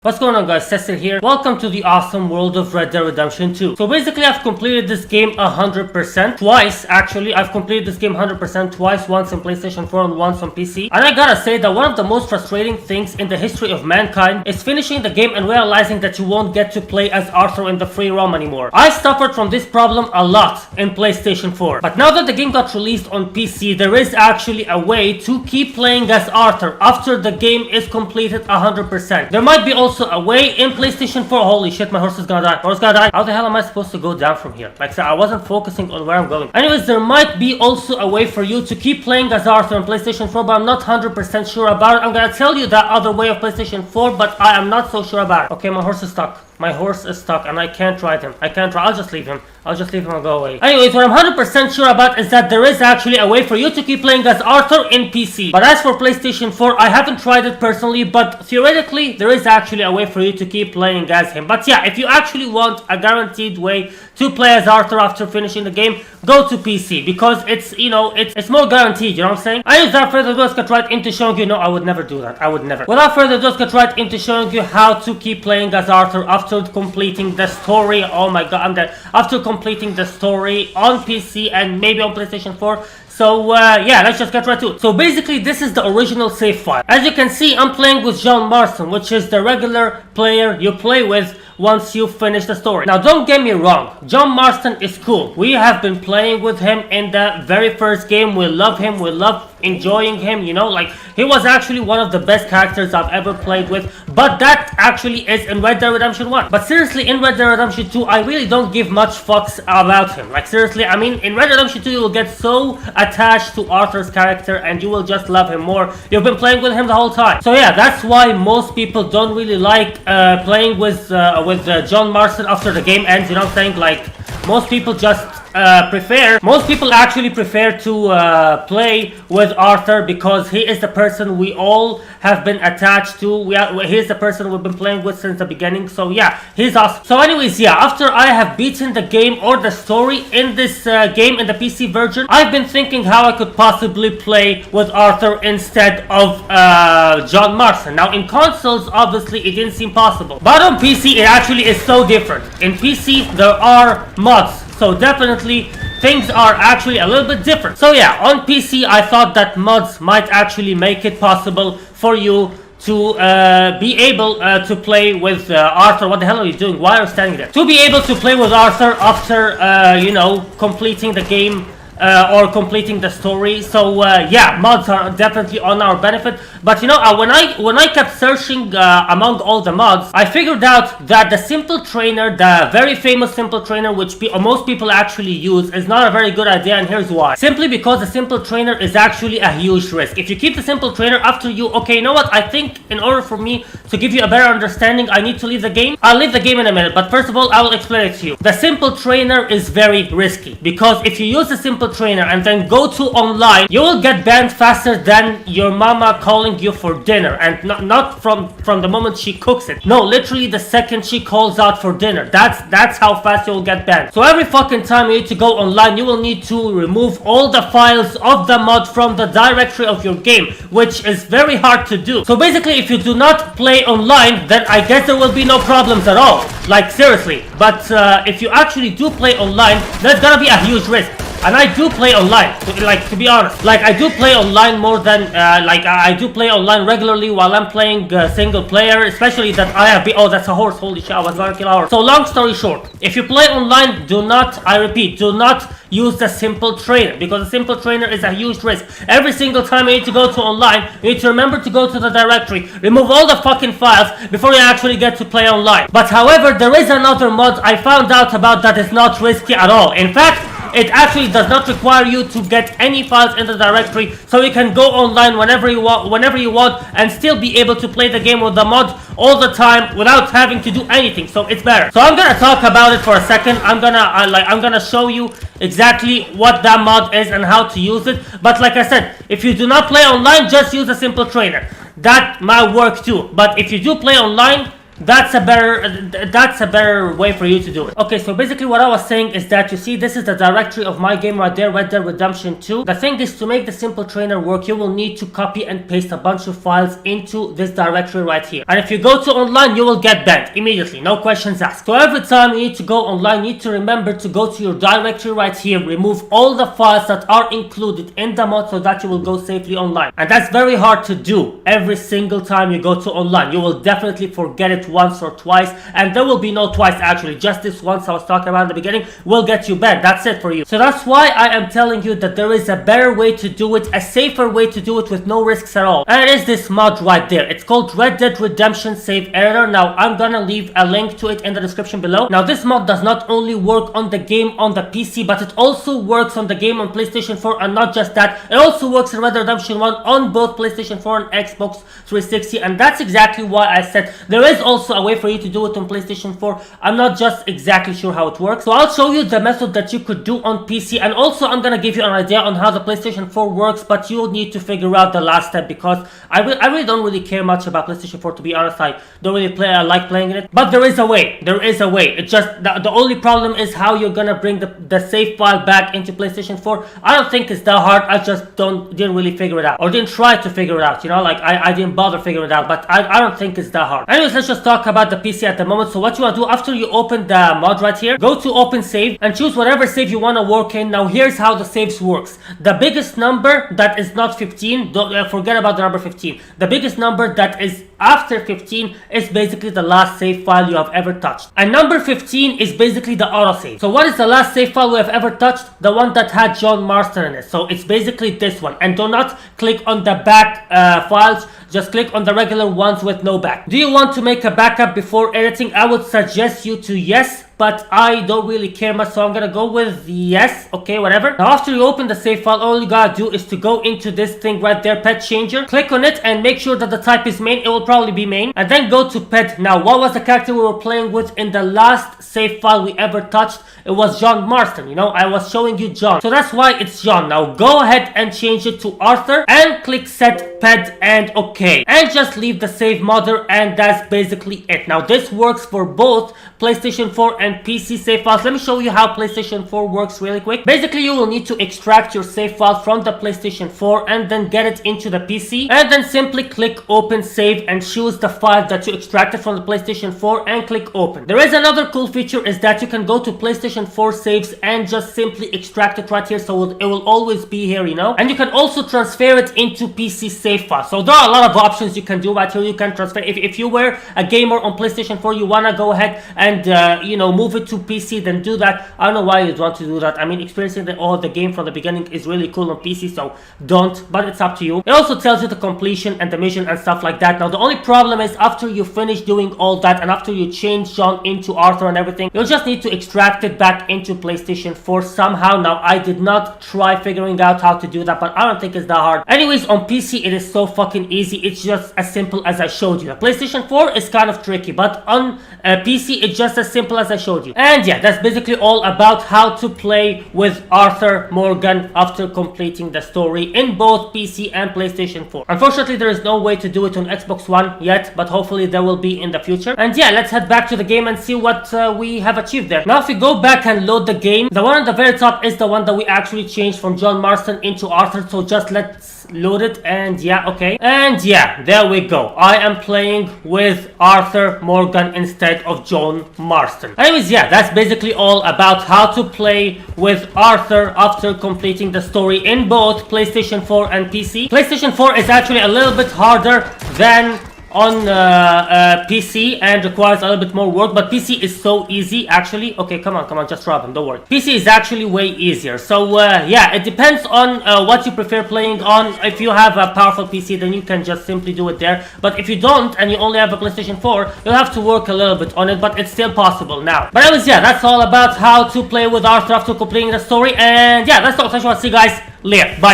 What's going on, guys? Cecil here. Welcome to the awesome world of Red Dead Redemption 2. So basically I've completed this game 100%. Twice, actually. I've completed this game 100% twice. Once on PlayStation 4 and once on PC. And I gotta say that one of the most frustrating things in the history of mankind is finishing the game and realizing that you won't get to play as Arthur in the free roam anymore. I suffered from this problem a lot in PlayStation 4. But now that the game got released on PC, there is actually a way to keep playing as Arthur after the game is completed 100%. There might be also a way in PlayStation 4. Holy shit, my horse is gonna die. Horse gonna die. How the hell am I supposed to go down from here? Like I said, I wasn't focusing on where I'm going. Anyways, there might be also a way for you to keep playing as Arthur on PlayStation 4, but I'm not 100% sure about it. I'm gonna tell you that other way of PlayStation 4, but I am not so sure about it. Okay, my horse is stuck. My horse is stuck and I can't ride him. I'll just leave him. I'll go away. Anyways, what I'm 100% sure about is that there is actually a way for you to keep playing as Arthur in PC. But as for PlayStation 4, I haven't tried it personally, but theoretically, there is actually a way for you to keep playing as him. But yeah, if you actually want a guaranteed way to play as Arthur after finishing the game, go to PC, because it's, you know, it's more guaranteed, you know what I'm saying? Anyways, without further ado, let's get right into showing you. No, I would never do that. I would never. Without further ado, let's get right into showing you how to keep playing as Arthur after completing the story. Oh my god, I'm dead. After completing the story on PC and maybe on PlayStation 4. So yeah, let's just get right to it. So basically, this is the original save file. As you can see, I'm playing with John Marston, which is the regular player you play with once you finish the story. Now, don't get me wrong, John Marston is cool. We have been playing with him in the very first game. We love him. We love enjoying him, you know, like he was actually one of the best characters I've ever played with. But that actually is in Red Dead Redemption 1. But seriously, in Red Dead Redemption 2, I really don't give much fucks about him. Like seriously, I mean, in Red Dead Redemption 2, you will get so attached to Arthur's character and you will just love him more. You've been playing with him the whole time. So yeah, that's why most people don't really like playing with John Marston after the game ends, you know what I'm saying? Like, most people just most people actually prefer to play with Arthur because he is the person we all have been attached to. He is the person we've been playing with since the beginning. So yeah, he's awesome. So anyways, yeah, after I have beaten the game or the story in this game in the PC version, I've been thinking how I could possibly play with Arthur instead of John Marston. Now in consoles, obviously it didn't seem possible, but on PC it actually is so different. In PC there are mods. So definitely things are actually a little bit different. So yeah, on PC I thought that mods might actually make it possible for you to be able to play with Arthur. What the hell are you doing? Why are you standing there? To be able to play with Arthur after, you know, completing the game or completing the story. So yeah, mods are definitely on our benefit. But you know, when I kept searching among all the mods, I figured out that the simple trainer, the very famous simple trainer, which most people actually use, is not a very good idea, and here's why. Simply because the simple trainer is actually a huge risk. If you keep the simple trainer after you, okay, you know what? I think in order for me to give you a better understanding, I need to leave the game. I'll leave the game in a minute, but first of all, I will explain it to you. The simple trainer is very risky because if you use the simple trainer and then go to online, you will get banned faster than your mama calling you for dinner, and not from the moment she cooks it. No, literally the second she calls out for dinner. That's how fast you will get banned. So every fucking time you need to go online, you will need to remove all the files of the mod from the directory of your game, which is very hard to do. So basically, if you do not play online, then I guess there will be no problems at all. Like seriously. But if you actually do play online, there's gonna be a huge risk. And I do play online, to be honest. Like, I do play online more than, I do play online regularly while I'm playing single player, especially that I have oh, that's a horse, holy shit, I was gonna kill a horse. So, long story short, if you play online, do not, I repeat, do not use the simple trainer, because the simple trainer is a huge risk. Every single time you need to go to online, you need to remember to go to the directory, remove all the fucking files before you actually get to play online. But however, there is another mod I found out about that is not risky at all. In fact, it actually does not require you to get any files in the directory, so you can go online whenever you want, and still be able to play the game with the mod all the time without having to do anything. So it's better. So I'm gonna talk about it for a second. I'm gonna show you exactly what that mod is and how to use it. But like I said, if you do not play online, just use a simple trainer. That might work too. But if you do play online, that's a better way for you to do it. Okay, so basically what I was saying is that you see this is the directory of my game right there, Red Dead Redemption 2. The thing is, to make the simple trainer work, you will need to copy and paste a bunch of files into this directory right here. And if you go to online, you will get banned immediately, no questions asked. So every time you need to go online, you need to remember to go to your directory right here, remove all the files that are included in the mod so that you will go safely online. And that's very hard to do every single time you go to online. You will definitely forget it once or twice, and there will be no twice actually. Just this once I was talking about in the beginning will get you banned. That's it for you. So that's why I am telling you that there is a better way to do it, a safer way to do it with no risks at all. And it is this mod right there. It's called Red Dead Redemption Save Editor. Now I'm gonna leave a link to it in the description below. Now this mod does not only work on the game on the PC, but it also works on the game on PlayStation 4, and not just that, it also works in Red Dead Redemption 1 on both PlayStation 4 and Xbox 360, and that's exactly why I said there is also a way for you to do it on PlayStation 4. I'm not just exactly sure how it works, so I'll show you the method that you could do on PC, and also I'm gonna give you an idea on how the PlayStation 4 works, but you'll need to figure out the last step, because I really don't really care much about PlayStation 4, to be honest. I don't really like playing in it, but there is a way. It's just the only problem is how you're gonna bring the save file back into PlayStation 4. I don't think it's that hard. I just didn't really figure it out, or didn't try to figure it out, you know, like I didn't bother figuring it out, but I don't think it's that hard. Anyways, let's just talk about the PC at the moment. So what you want to do after you open the mod right here, go to open save and choose whatever save you want to work in. Now here's how the saves works. The biggest number that is not 15, don't forget about the number 15. The biggest number that is after 15 is basically the last save file you have ever touched, and number 15 is basically the autosave. So what is the last save file we have ever touched? The one that had John Marston in it. So it's basically this one, and do not click on the back files, just click on the regular ones with no back. Do you want to make a backup before editing? I would suggest you to yes, but I don't really care much, so I'm gonna go with yes. Okay, whatever. Now after you open the save file, all you gotta do is to go into this thing right there, pet changer, click on it and make sure that the type is main. It will probably be main, and then go to pet. Now what was the character we were playing with in the last save file we ever touched? It was John Marston, you know, I was showing you John, so that's why it's John. Now go ahead and change it to Arthur and click set pet and okay, and just leave the save mother, and that's basically it. Now this works for both PlayStation 4 and PC save files. Let me show you how PlayStation 4 works really quick. Basically you will need to extract your save file from the PlayStation 4 and then get it into the PC, and then simply click open save and choose the file that you extracted from the PlayStation 4 and click open. There is another cool feature, is that you can go to PlayStation 4 saves and just simply extract it right here, so it will always be here, you know, and you can also transfer it into PC save file. So there are a lot of options you can do right here. You can transfer, if you were a gamer on PlayStation 4, you wanna go ahead and you know, move it to PC, then do that. I don't know why you'd want to do that. I mean, experiencing the game from the beginning is really cool on PC, so don't, but it's up to you. It also tells you the completion and the mission and stuff like that. Now the only problem is after you finish doing all that and after you change John into Arthur and everything, you'll just need to extract it back into PlayStation 4 somehow. Now I did not try figuring out how to do that, but I don't think it's that hard. Anyways, on PC it is so fucking easy. It's just as simple as I showed you. The PlayStation 4 is kind of tricky, but on PC it's just as simple as I showed you. And yeah, that's basically all about how to play with Arthur Morgan after completing the story in both PC and PlayStation 4. Unfortunately, there is no way to do it on Xbox One yet, but hopefully there will be in the future. And yeah, let's head back to the game and see what we have achieved there. Now if we go back and load the game, the one at the very top is the one that we actually changed from John Marston into Arthur, so just let's load it. And yeah, okay, and yeah, there we go. I am playing with Arthur Morgan instead of John Marston. Anyways, yeah, that's basically all about how to play with Arthur after completing the story in both PlayStation 4 and PC. PlayStation 4 is actually a little bit harder than on PC and requires a little bit more work, but PC is so easy actually. Okay, come on, just drop him, don't worry. PC is actually way easier. So yeah, it depends on what you prefer playing on. If you have a powerful PC, then you can just simply do it there, but if you don't and you only have a PlayStation 4, you'll have to work a little bit on it, but it's still possible now. But anyways, yeah, that's all about how to play with Arthur after completing the story. And yeah, that's all. I just want to see you guys later. Bye.